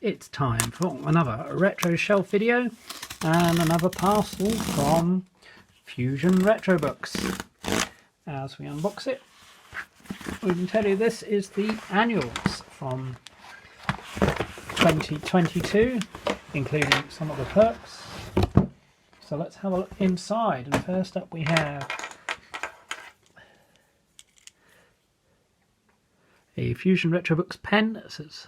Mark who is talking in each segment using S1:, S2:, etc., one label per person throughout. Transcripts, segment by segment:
S1: It's time for another retro shelf video and another parcel from Fusion Retro Books. As we unbox it, we can tell you this is the annuals from 2022, including some of the perks. So let's have a look inside, and first up we have a Fusion Retro Books pen that says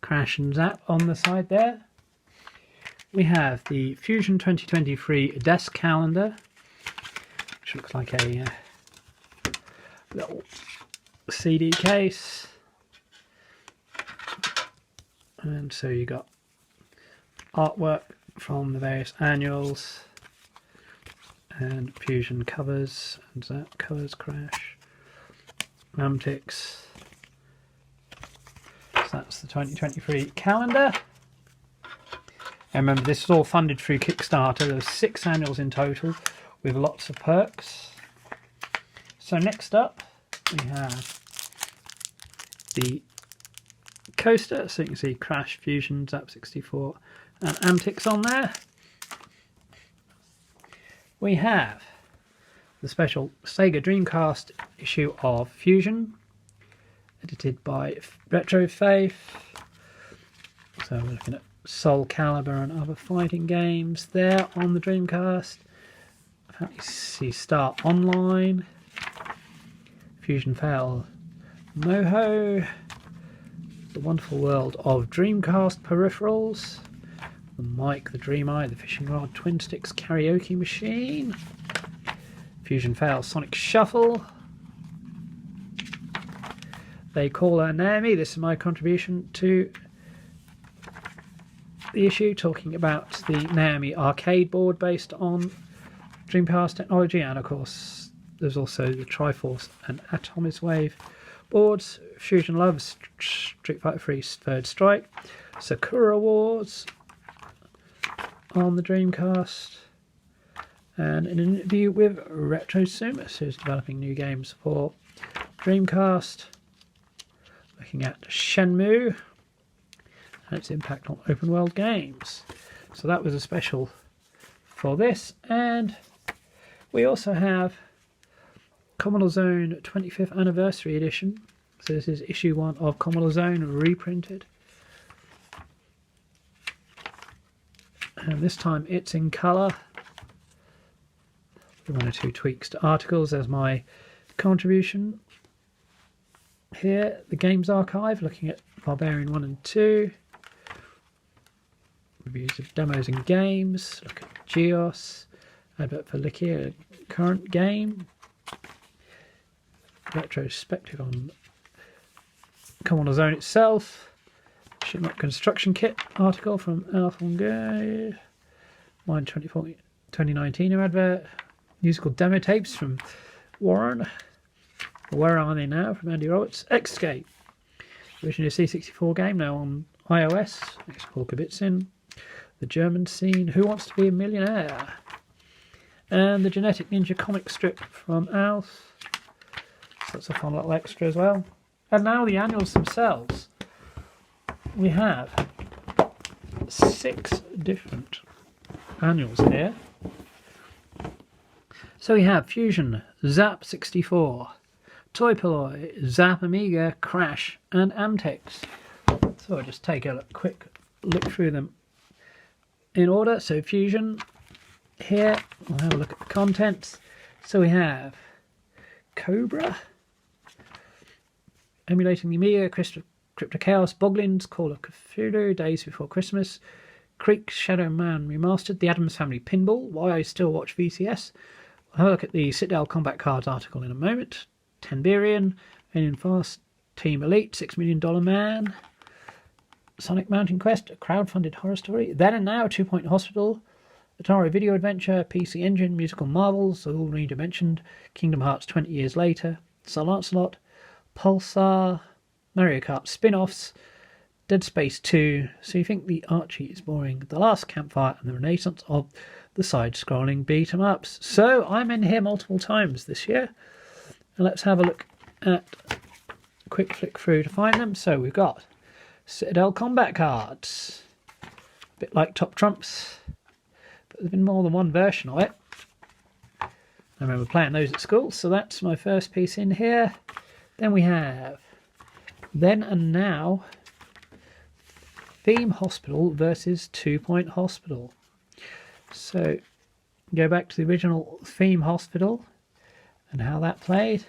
S1: Crash and Zap on the side there. We have the Fusion 2023 desk calendar, which looks like a little CD case. And so you got artwork from the various annuals and Fusion covers and Zap covers, Crash, AMTIX. So that's the 2023 calendar. And remember, this is all funded through Kickstarter. There's 6 annuals in total with lots of perks. So next up we have the coaster. So you can see Crash, Fusion, Zap 64 and AMTIX on there. We have the special Sega Dreamcast issue of Fusion, edited by Retro Faith. So we're looking at Soul Calibur and other fighting games there on the Dreamcast. Fantasy Star Online, Fusion Fail Moho, The Wonderful World of Dreamcast Peripherals, the mic, the Dream Eye, the fishing rod, Twin Sticks Karaoke Machine, Fusion Fail Sonic Shuffle, They Call Her Naomi. This is my contribution to the issue, talking about the Naomi arcade board based on Dreamcast technology, and of course there's also the Triforce and Atomic Wave boards, Fusion Love, Street Fighter 3 Third Strike, Sakura Wars on the Dreamcast, and an interview with Retro Sumus, who's developing new games for Dreamcast, looking at Shenmue and its impact on open world games. So that was a special for this. And we also have Commodore Zone 25th Anniversary Edition. So this is issue 1 of Commodore Zone reprinted. And this time it's in colour. 1 or 2 tweaks to articles. There's my contribution. Here, the Games Archive, looking at Barbarian 1 and 2. Reviews of demos and games. Look at Geos. Advert for Likia, current game. Retrospective on Commodore Zone itself. Shipment Construction Kit article from Alphonse. Mine 2019 advert. Musical demo tapes from Warren. Where Are They Now from Andy Roberts. Escape. Originally a C64 game, now on iOS. Next Paul Kabitzin. The German Scene. Who Wants to Be a Millionaire? And the Genetic Ninja comic strip from Alf. So that's a fun little extra as well. And now the annuals themselves. We have 6 different annuals here. So we have Fusion, ZZAP 64, Toy Polloi, ZZAP Amiga, Crash and AMTIX. So I'll just take a quick look through them in order. So Fusion, here we'll have a look at the contents. So we have Cobra, emulating the Amiga, Crypto Chaos, Boglins, Call of Cthulhu, Days Before Christmas, Creek, Shadow Man Remastered, The Addams Family Pinball, Why I Still Watch VCS. We'll have a look at the Citadel Combat Cards article in a moment. Tenberian, Alien Fast, Team Elite, $6 Million Man, Sonic Mountain Quest, a crowdfunded horror story, Then and Now, 2 Point Hospital, Atari Video Adventure, PC Engine, Musical Marvels, all already mentioned, Kingdom Hearts 20 Years Later, Sir Lancelot, Pulsar, Mario Kart spin-offs, Dead Space 2, So You Think the Archie is Boring, The Last Campfire, and the Renaissance of the Side-Scrolling Beat-em-ups. So I'm in here multiple times this year. And let's have a look at a quick flick through to find them. So we've got Citadel combat cards. A bit like Top Trumps, but there's been more than one version of it. I remember playing those at school, so that's my first piece in here. Then we have Then and Now, Theme Hospital versus 2 Point Hospital. So go back to the original Theme Hospital and how that played,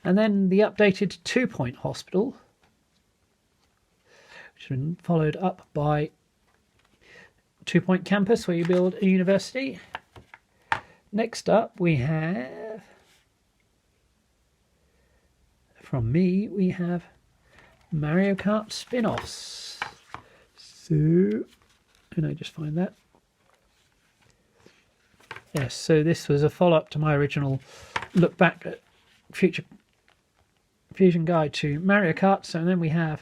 S1: and then the updated 2 Point Hospital, which has been followed up by 2 Point Campus, where you build a university. Next up we have, from me, we have Mario Kart spin-offs. So, and I just find that. Yes, so this was a follow-up to my original look back at Fusion Guide to Mario Kart. So then we have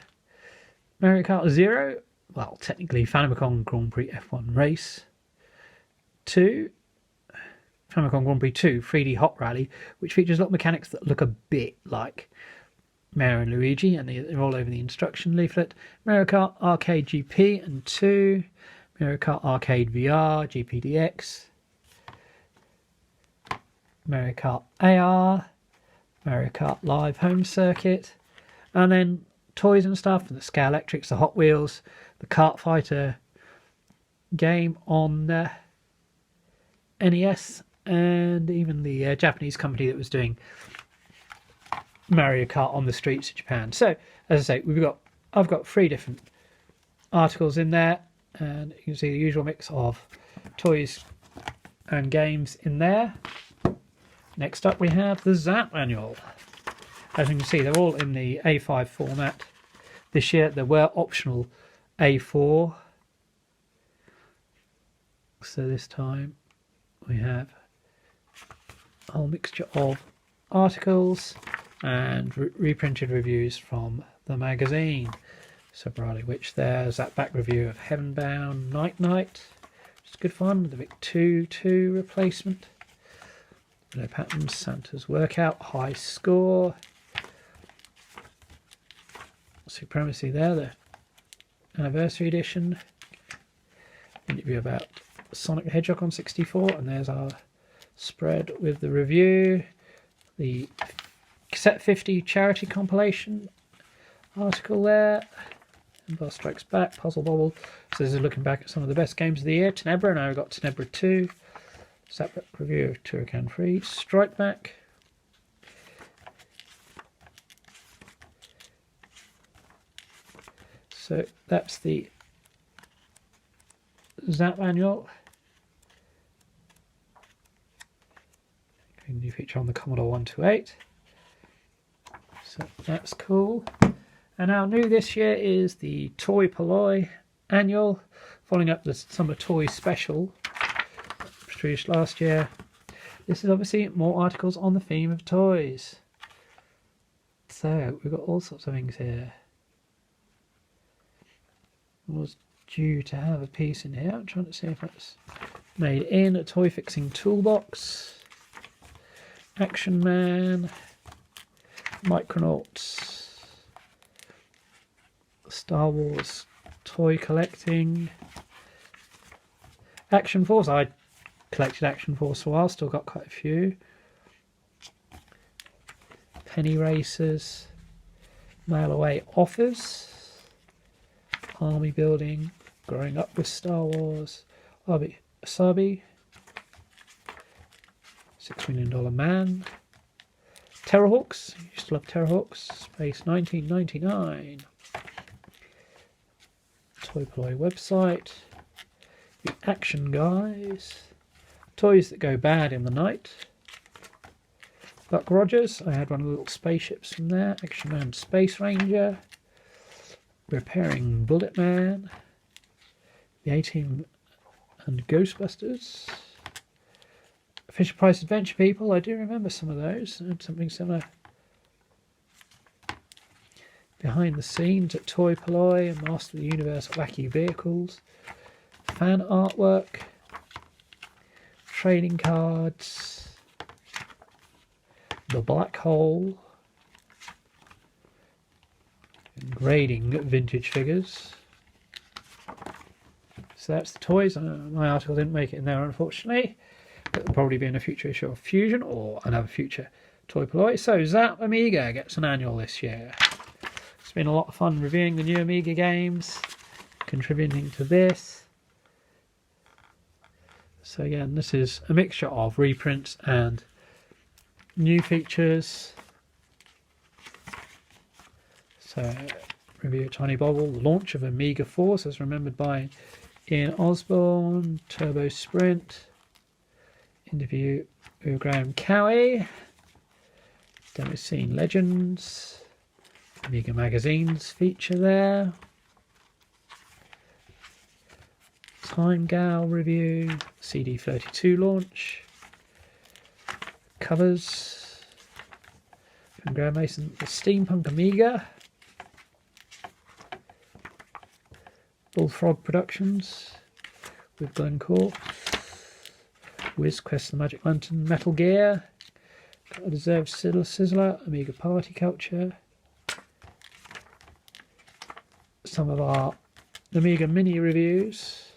S1: Mario Kart 0, well, technically Famicom Grand Prix F1 Race 2, Famicom Grand Prix 2 3D Hot Rally, which features a lot of mechanics that look a bit like Mario and Luigi, and they're all over the instruction leaflet. Mario Kart Arcade GP and 2, Mario Kart Arcade VR, GPDX, Mario Kart AR, Mario Kart Live Home Circuit, and then toys and stuff, and the Scale Electrics, the Hot Wheels, the Kart Fighter game on NES, and even the Japanese company that was doing Mario Kart on the streets of Japan. So, as I say, I've got 3 different articles in there, and you can see the usual mix of toys and games in there. Next up we have the ZZAP Annual. As you can see, they're all in the A5 format. This year there were optional A4. So this time we have a whole mixture of articles and reprinted reviews from the magazine. So Briley Witch there's that back review of Heavenbound Night Night, which is good fun, the Vic 2 replacement. No Patterns, Santa's Workout, High Score, Supremacy there, the Anniversary Edition, interview about Sonic the Hedgehog on 64, and there's our spread with the review, the Cassette 50 charity compilation article there, Empire Strikes Back, Puzzle Bobble. So this is looking back at some of the best games of the year. Tenebra, now we've got Tenebra 2, separate review of Turrican 3, Strike Back, so that's the ZZAP Annual. A new feature on the Commodore 128, so that's cool. And now new this year is the Toy Polloi Annual, following up the Summer Toy Special produced last year. This is obviously more articles on the theme of toys. So we've got all sorts of things here. I was due to have a piece in here. I'm trying to see if that's made in a toy fixing toolbox. Action Man, Micronauts, Star Wars toy collecting, Action Force. I collected Action Force for a while, still got quite a few. Penny Racers, Mail Away Offers, Army Building, Growing Up with Star Wars, Asabi, $6 Million Man, Terrorhawks, I used to love Terrorhawks, Space 1999, Toy Polloi website, the Action Guys, Toys That Go Bad in the Night, Buck Rogers, I had one of the little spaceships from there, Action Man Space Ranger, Repairing Bullet Man, the A-Team and Ghostbusters, Fisher Price Adventure People, I do remember some of those, and something similar. behind the scenes at Toy Polloi and Master of the Universe Wacky Vehicles, fan artwork, trading cards, the black hole, and grading vintage figures. So that's the toys. My article didn't make it in there, unfortunately. But it'll probably be in a future issue of Fusion or another future Toy Polloi. So ZZAP AMIGA gets an annual this year. It's been a lot of fun reviewing the new AMIGA games, contributing to this. So again, this is a mixture of reprints and new features. So review Tiny Bobble, the launch of AMIGA Force as remembered by Ian Osborne, Turbo Sprint, interview with Graham Cowie, Demo Scene Legends, AMIGA Magazines feature there, Time Gal review, CD32 launch, covers from Graham Mason, the Steampunk AMIGA, Bullfrog Productions with Glencore, Wiz Quest the Magic Lantern, Metal Gear, Got a Deserved Sizzler, AMIGA Party Culture, some of our AMIGA mini reviews,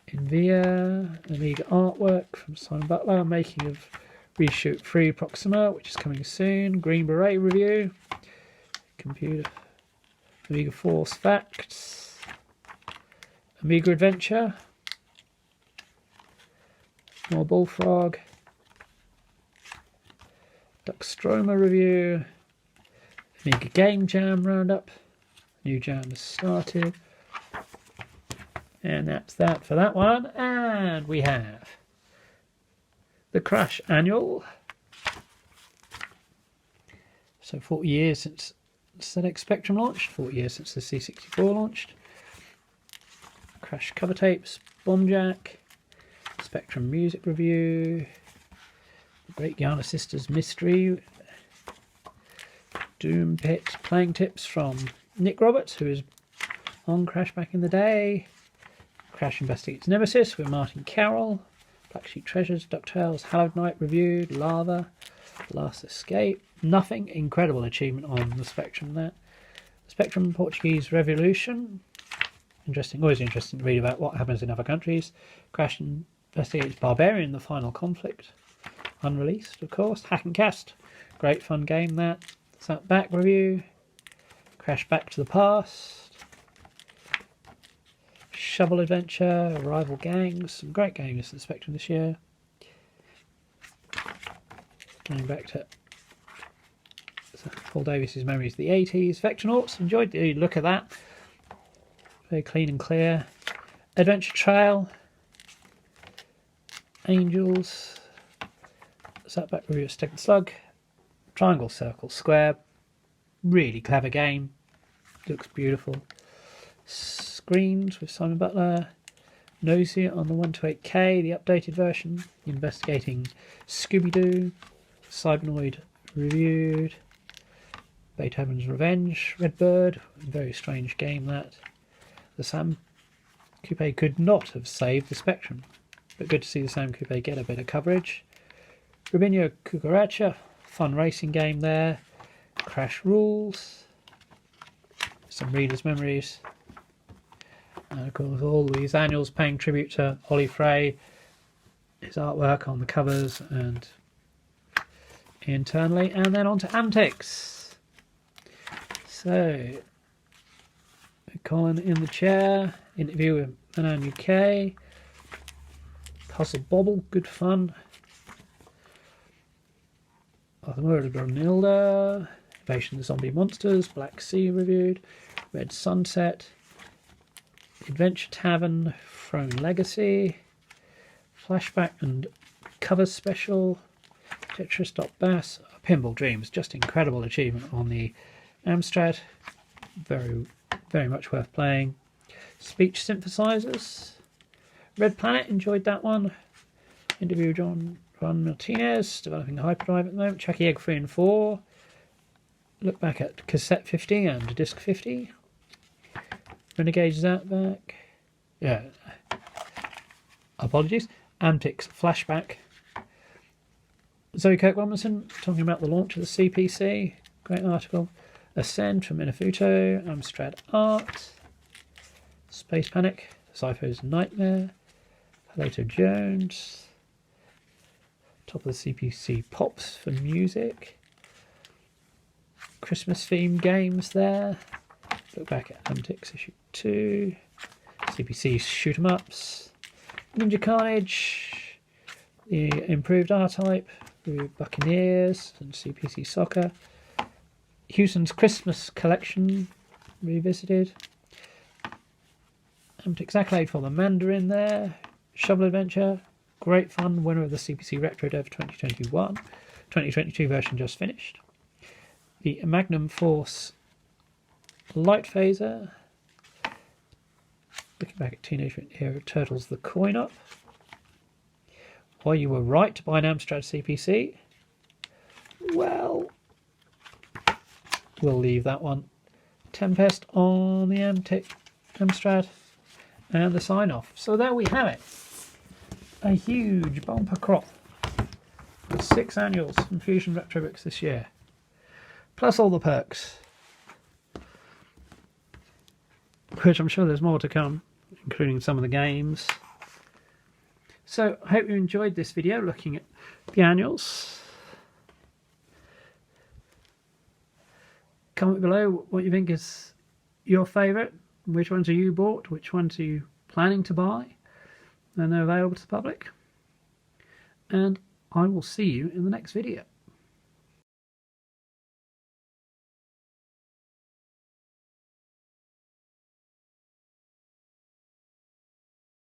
S1: Invia, AMIGA artwork from Simon Butler, making of Reshoot 3 Proxima, which is coming soon, Green Beret review, computer, AMIGA Force Facts, AMIGA Adventure, more Bullfrog, Duckstroma review, AMIGA Game Jam Roundup, new jam has started, and that's that for that one. And we have the Crash Annual, so 40 years since ZX Spectrum launched, 40 years since the C64 launched, Crash cover tapes, Bomb Jack, Spectrum music review, Great Guiana Sisters mystery, Doom Pit playing tips from Nick Roberts, who is on Crash back in the day, Crash Investigates Nemesis with Martin Carroll, Black Sheep Treasures, DuckTales, Hallowed Night reviewed, Lava, Last Escape, Nothing, incredible achievement on the Spectrum there, Spectrum Portuguese Revolution, interesting, always interesting to read about what happens in other countries, Crash Investigates Barbarian, The Final Conflict, unreleased of course, Hack and Cast, great fun game that, ZZAP Back review, Crash Back to the Past, Shovel Adventure, Rival Gangs, some great games at the Spectrum this year. Going back to Paul Davis's Memories of the 80s, Vectronauts, enjoyed the look of that, very clean and clear. Adventure Trail, Angels, ZZAP Back review of Stick and Slug, Triangle, Circle, Square, really clever game, looks beautiful. Screens with Simon Butler, Nosy on the 128K, the updated version, investigating Scooby-Doo, Cybernoid reviewed, Beethoven's Revenge, Redbird, very strange game that. The Sam Coupe could not have saved the Spectrum, but good to see the Sam Coupe get a bit of coverage. Rubinho Cucaracha, fun racing game there. Crash Rules, some readers' memories, and of course all these annuals paying tribute to Ollie Frey, his artwork on the covers and internally, and then on to AMTIX. So Colin in the chair, interview with Manan UK, Puzzle Bobble, good fun, Arthur Brunilda, Invasion of the Zombie Monsters, Black Sea reviewed, Red Sunset, Adventure Tavern, Throne Legacy, Flashback and Cover Special, Tetris.Bass, Pinball Dreams, just incredible achievement on the Amstrad, very much worth playing. Speech Synthesizers, Red Planet, enjoyed that one. Interview Ron Martinez, developing Hyperdrive at the moment. Chucky Egg 3 and 4. look back at cassette 50 and disc 50. Renegade ZZAP. Yeah. Apologies. AMTIX Flashback. Zoe Kirk-Robinson talking about the launch of the CPC. Great article. Ascend from Inafuto. Amstrad Art. Space Panic. Cypher's Nightmare. Plato Jones. Top of the CPC Pops for music. Christmas themed games there. Look back at AMTIX issue 2. CPC Shoot 'em Ups. Ninja Carnage. The improved R-Type. The Buccaneers and CPC Soccer. Houston's Christmas Collection revisited. AMTIX Accolade for the Mandarin there. Shovel Adventure. Great fun. Winner of the CPC Retro Dev 2021. 2022 version just finished. The Magnum Force Light Phaser. Looking back at Teenage Mutant Hero Turtles The Coin Up. Why you were right to buy an Amstrad CPC. Well, we'll leave that one. Tempest on the Amstrad and the sign off. So there we have it. A huge bumper crop with 6 annuals from Fusion Retro books this year. Plus all the perks. Which I'm sure there's more to come, including some of the games. So I hope you enjoyed this video looking at the annuals. Comment below what you think is your favourite. Which ones are you bought? Which ones are you planning to buy? And they're available to the public. And I will see you in the next video.